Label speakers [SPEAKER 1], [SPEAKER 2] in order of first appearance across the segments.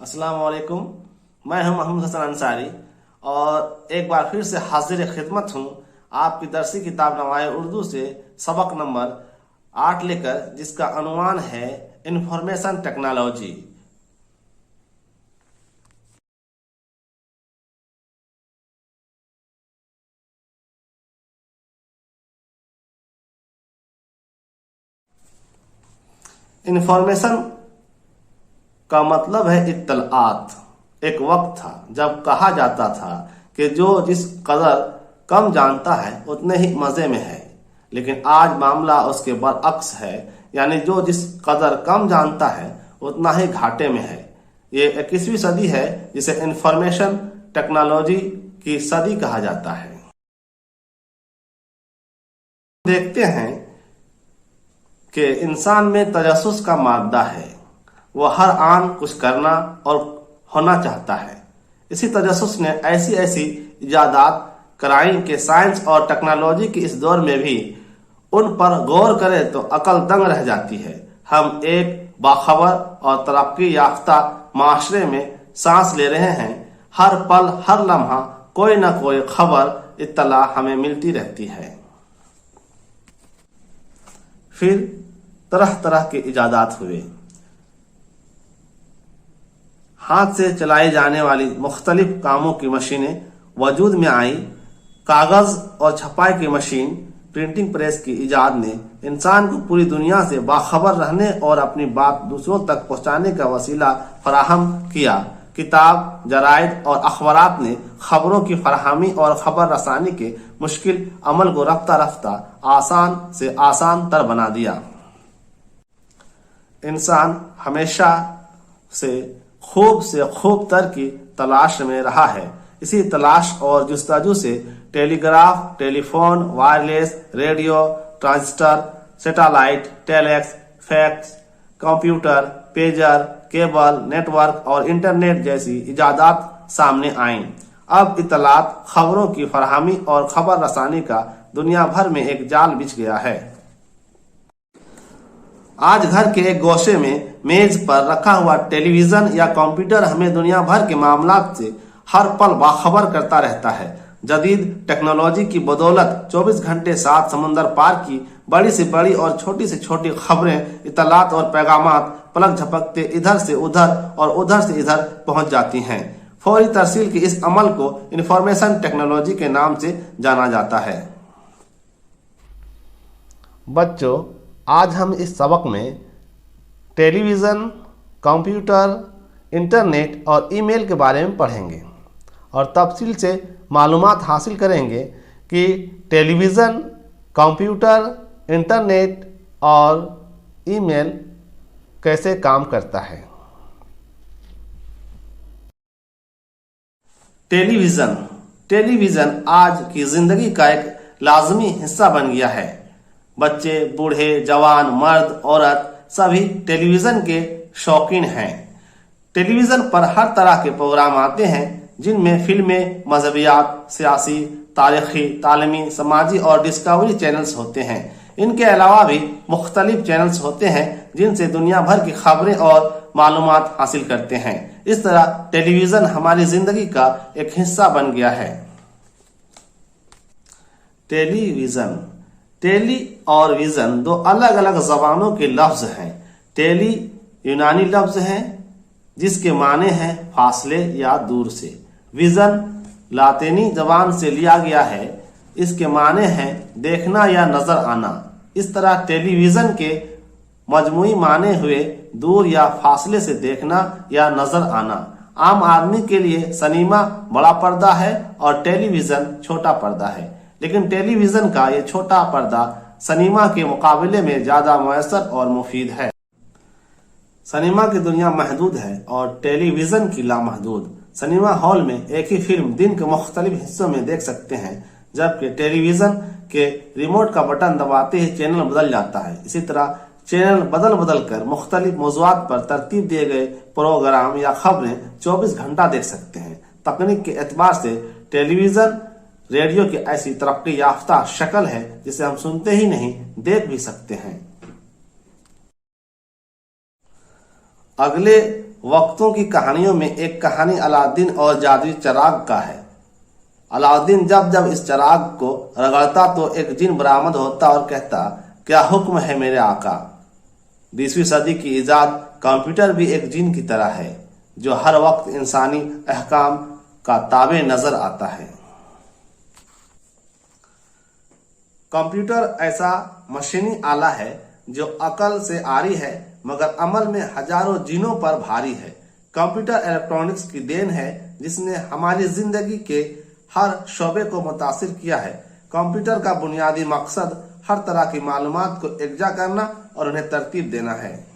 [SPEAKER 1] अस्सलाम वालेकुम। मैं हूं मोहम्मद हसन अंसारी और एक बार फिर से हाजिर खिदमत हूं आपकी दरसी किताब नवाए उर्दू से सबक नंबर 8 लेकर, जिसका अनुमान है इंफॉर्मेशन टेक्नोलॉजी। इंफॉर्मेशन का मतलब है इत्तलात। एक वक्त था जब कहा जाता था कि जो जिस कदर कम जानता है उतने ही मजे में है, लेकिन आज मामला उसके बरअक्स है, यानी जो जिस कदर कम जानता है उतना ही घाटे में है। ये 21वीं सदी है, जिसे इंफॉर्मेशन टेक्नोलॉजी की सदी कहा जाता है। देखते हैं कि इंसान में तजस्सुस का मादा है। वह हर आन कुछ करना और होना चाहता है। इसी तजस्सुस ने ऐसी ऐसी इजादात कराई कि साइंस और टेक्नोलॉजी के इस दौर में भी उन पर गौर करें तो अकल दंग रह जाती है। हम एक बाखबर और तरक्की याफ्ता माशरे में सांस ले रहे हैं। हर पल हर लम्हा कोई न कोई खबर इत्तला हमें मिलती रहती है। फिर तरह तरह के इजादात हुए। हाथ से चलाई जाने वाली मुख्तलिफ कामों की मशीनें वजूद में आई। कागज और छपाई की मशीन, प्रिंटिंग प्रेस की इजाद ने इंसान को पूरी दुनिया से बाखबर रहने और अपनी बात दूसरों तक पहुंचाने का वसीला फराहम किया। किताब, जराइद और अखबारात ने खबरों की फराहमी और खबर रसानी के मुश्किल अमल को रफ्ता रफ्ता आसान से आसान तर बना दिया। इंसान हमेशा से खूब तर की तलाश में रहा है। इसी तलाश और जुस्ताजू से telegraph, telephone, wireless, radio, transistor, satellite, telex, fax, computer, pager, cable, network और इंटरनेट जैसी इजादात सामने आईं। अब इत्तलात, खबरों की फराहमी और खबर रसानी का दुनिया भर में एक जाल बिछ गया है। आज घर के एक गोशे में मेज पर रखा हुआ टेलीविजन या कंप्यूटर हमें दुनिया भर के मामलात से हर पल बाखबर करता रहता है। जदीद टेक्नोलॉजी की बदौलत 24 घंटे 7 समुंदर पार की बड़ी से बड़ी और छोटी से छोटी खबरें, इत्तलात और पैगामात पलक झपकते इधर से उधर और उधर से इधर पहुंच जाती हैं। फौरी तरसील के इस अमल को इंफॉर्मेशन टेक्नोलॉजी के नाम से जाना जाता है। बच्चों, आज हम इस सबक में टेलीविज़न, कंप्यूटर, इंटरनेट और ईमेल के बारे में पढ़ेंगे और तफसील से मालूमात हासिल करेंगे कि टेलीविज़न, कंप्यूटर, इंटरनेट और ईमेल कैसे काम करता है। टेलीविज़न आज की ज़िंदगी का एक लाजमी हिस्सा बन गया है। बच्चे, बूढ़े, जवान, मर्द, औरत सभी टेलीविज़न के शौकीन हैं। टेलीविज़न पर हर तरह के प्रोग्राम आते हैं, जिनमें फिल्में, मजहबियात, सियासी, तारीखी, तालीमी, समाजी और डिस्कवरी चैनल्स होते हैं। इनके अलावा भी मुख्तलिफ चैनल्स होते हैं जिनसे दुनिया भर की खबरें और मालूमात हासिल करते हैं। इस तरह टेलीविज़न हमारी जिंदगी का एक हिस्सा बन गया है। टेलीविज़न, टेली और विज़न दो अलग अलग जबानों के लफ्ज हैं। टेली यूनानी लफ्ज है जिसके माने हैं फासले या दूर से। विज़न लातीनी जबान से लिया गया है, इसके माने हैं देखना या नजर आना। इस तरह टेलीविज़न के मजमूई माने हुए दूर या फासले से देखना या नजर आना। आम आदमी के लिए सिनेमा बड़ा पर्दा है और टेलीविज़न छोटा पर्दा है, लेकिन टेलीविज़न का ये छोटा पर्दा सिनेमा के मुकाबले में ज्यादा मुयस्सर और मुफीद है। सिनेमा की दुनिया महदूद है और टेलीविज़न की लामहदूद। सिनेमा हॉल में एक ही फिल्म दिन के मुख्तलिफ हिस्सों में देख सकते हैं, जबकि टेलीविज़न के रिमोट का बटन दबाते ही चैनल बदल जाता है। इसी तरह चैनल बदल बदल कर मुख्तलिफ मौज़ूआत पर तरतीब दिए गए प्रोग्राम या खबरें 24 घंटा देख सकते हैं। तकनीक के एतबार से टेलीविज़न रेडियो की ऐसी तरक्की याफ्ता शक्ल है जिसे हम सुनते ही नहीं, देख भी सकते हैं। अगले वक्तों की कहानियों में एक कहानी अलाउद्दीन और जादुई चराग का है। अलाउद्दीन जब जब इस चराग को रगड़ता तो एक जिन बरामद होता और कहता, क्या हुक्म है मेरे आका। 20वीं सदी की ईजाद कंप्यूटर भी एक जिन की तरह है जो हर वक्त इंसानी अहकाम का ताबे नजर आता है। कंप्यूटर ऐसा मशीनी आला है जो अकल से आरी है मगर अमल में हजारों जिनों पर भारी है। कंप्यूटर इलेक्ट्रॉनिक्स की देन है जिसने हमारी जिंदगी के हर शोबे को मुतासिर किया है। कंप्यूटर का बुनियादी मकसद हर तरह की मालूमात को एकजा करना और उन्हें तरतीब देना है।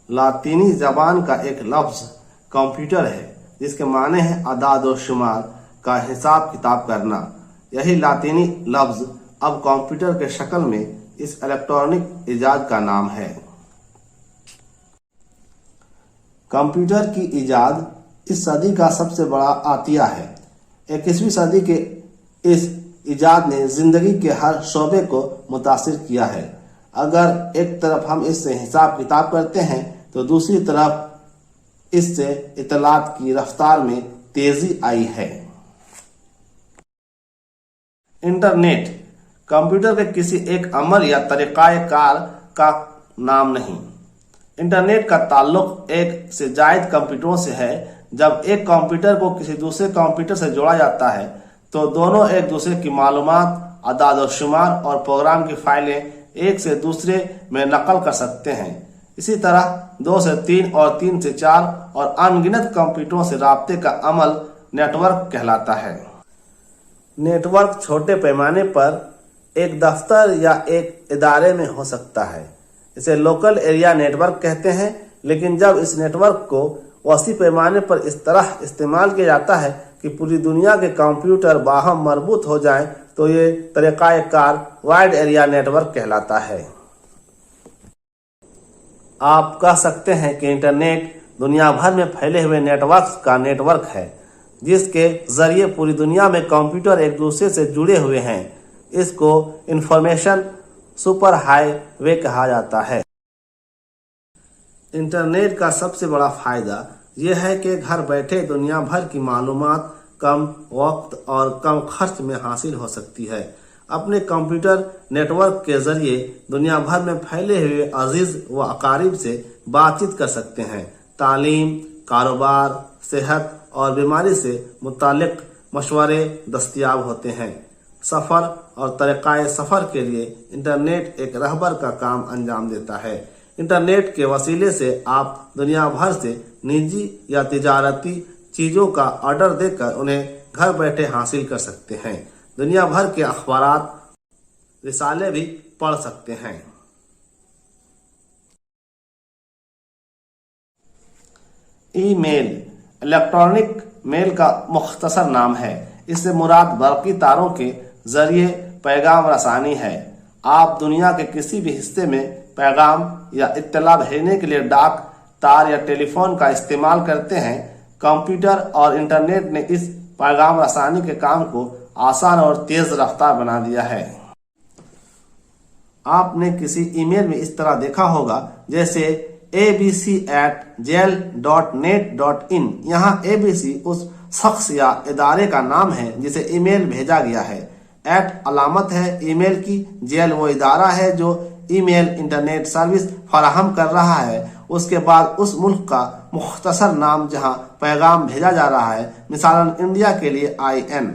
[SPEAKER 1] लातीनी जबान का एक लफ्ज कंप्यूटर है जिसके माने हैं अदाद और शुमार का हिसाब किताब करना। यही लातीनी लफ्ज अब कंप्यूटर के शक्ल में इस इलेक्ट्रॉनिक इजाद का नाम है। कंप्यूटर की इजाद इस सदी का सबसे बड़ा आतिया है। 21वीं सदी के इस इजाद ने जिंदगी के हर शोबे को मुतासिर किया है। अगर एक तरफ हम इससे हिसाब किताब करते हैं तो दूसरी तरफ इससे इतलात की रफ्तार में तेजी आई है। इंटरनेट कंप्यूटर के किसी एक अमल या तरीक़ाए कार का नाम नहीं। इंटरनेट का ताल्लुक एक से जायद कंप्यूटरों से है। जब एक कंप्यूटर को किसी दूसरे कंप्यूटर से जोड़ा जाता है तो दोनों एक दूसरे की मालूमात, अदाद और शुमार और प्रोग्राम की फाइलें एक से दूसरे में नकल कर सकते हैं। इसी तरह 2 से 3 और 3 से 4 और अनगिनत कंप्यूटरों से राब्ते का अमल नेटवर्क कहलाता है। नेटवर्क छोटे पैमाने पर एक दफ्तर या एक इदारे में हो सकता है। इसे लोकल एरिया नेटवर्क कहते हैं, लेकिन जब इस नेटवर्क को वसी पैमाने पर इस तरह इस्तेमाल किया जाता है कि पूरी दुनिया के कंप्यूटर बाहम मरबूत हो जाएं, तो ये तरीक़ाए कार वाइड एरिया नेटवर्क कहलाता है। आप कह सकते हैं कि इंटरनेट दुनिया भर में फैले हुए नेटवर्क्स का नेटवर्क है जिसके जरिए पूरी दुनिया में कंप्यूटर एक दूसरे से जुड़े हुए हैं। इसको इंफॉर्मेशन सुपर हाईवे कहा जाता है। इंटरनेट का सबसे बड़ा फायदा यह है कि घर बैठे दुनिया भर की मालूमात कम वक्त और कम खर्च में हासिल हो सकती है। अपने कंप्यूटर नेटवर्क के जरिए दुनिया भर में फैले हुए अजीज व अकारीब से बातचीत कर सकते हैं। तालीम, कारोबार, सेहत और बीमारी से मुतालिक मशवरे दस्तयाब होते हैं। सफ़र और तरीक़ाए सफ़र के लिए इंटरनेट एक रहबर का काम अंजाम देता है। इंटरनेट के वसीले से आप दुनिया भर से निजी या तिजारती चीज़ों का ऑर्डर देकर उन्हें घर बैठे हासिल कर सकते हैं। दुनिया भर के अखबारात, रिसाले भी पढ़ सकते हैं। ईमेल इलेक्ट्रॉनिक मेल का मुख्तसर नाम है। इससे मुराद बरक़ी तारों के जरिए पैगाम रसानी है। आप दुनिया के किसी भी हिस्से में पैगाम या इत्तला भेजने के लिए डाक, तार या टेलीफोन का इस्तेमाल करते हैं। कंप्यूटर और इंटरनेट ने इस पैगाम रसानी के काम को आसान और तेज रफ्तार बना दिया है। आपने किसी ईमेल में इस तरह देखा होगा जैसे abc@jail.net.in। यहाँ abc उस शख्स या इदारे का नाम है जिसे ईमेल भेजा गया है। अलामत है ईमेल की। जेल वो इदारा है जो ईमेल इंटरनेट सर्विस फराहम कर रहा है। उसके बाद उस मुल्क का मुख्तसर नाम जहाँ पैगाम भेजा जा रहा है। मिसालन इंडिया के लिए IN।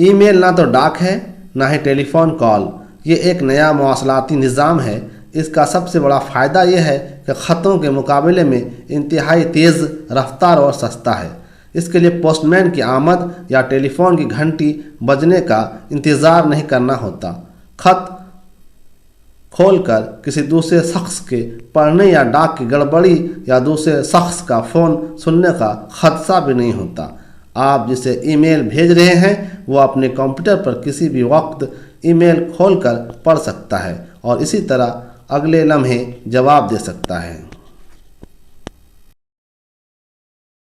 [SPEAKER 1] ईमेल ना तो डाक है ना ही टेलीफोन कॉल। ये एक नया मवासलाती निज़ाम है। इसका सबसे बड़ा फ़ायदा यह है कि ख़तों के मुकाबले में इंतहाई तेज़ रफ्तार और सस्ता है। इसके लिए पोस्टमैन की आमद या टेलीफोन की घंटी बजने का इंतज़ार नहीं करना होता। ख़त खोलकर किसी दूसरे शख्स के पढ़ने या डाक की गड़बड़ी या दूसरे शख्स का फ़ोन सुनने का खदशा भी नहीं होता। आप जिसे ईमेल भेज रहे हैं वो अपने कंप्यूटर पर किसी भी वक्त ईमेल खोलकर पढ़ सकता है और इसी तरह अगले लम्हे जवाब दे सकता है।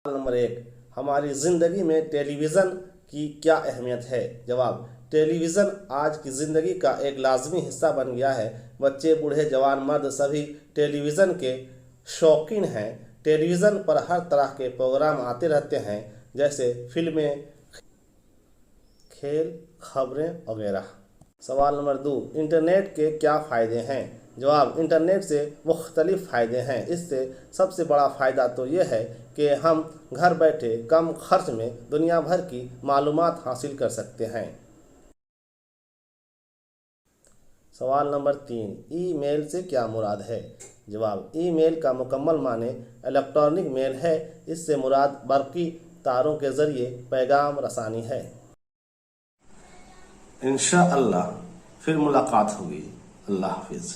[SPEAKER 1] नंबर 1, हमारी ज़िंदगी में टेलीविज़न की क्या अहमियत है? जवाब, ٹیلی ویژن آج کی زندگی کا ایک لازمی حصہ بن گیا ہے۔ بچے، بوڑھے، جوان، مرد سبھی ٹیلی ویژن کے شوقین ہیں۔ ٹیلی ویژن پر ہر طرح کے پروگرام آتے رہتے ہیں، جیسے فلمیں، کھیل، خبریں وغیرہ۔ سوال نمبر 2، انٹرنیٹ کے کیا فائدے ہیں؟ جواب: انٹرنیٹ سے مختلف فائدے ہیں۔ اس سے سب سے بڑا فائدہ تو یہ ہے کہ ہم گھر بیٹھے کم خرچ میں دنیا بھر کی معلومات حاصل کر سکتے ہیں۔ سوال نمبر 3، ای میل سے کیا مراد ہے؟ جواب: ای میل کا مکمل معنی الیکٹرانک میل ہے۔ اس سے مراد برقی تاروں کے ذریعے پیغام رسانی ہے۔ انشاءاللہ پھر ملاقات ہوگی۔ اللہ حافظ۔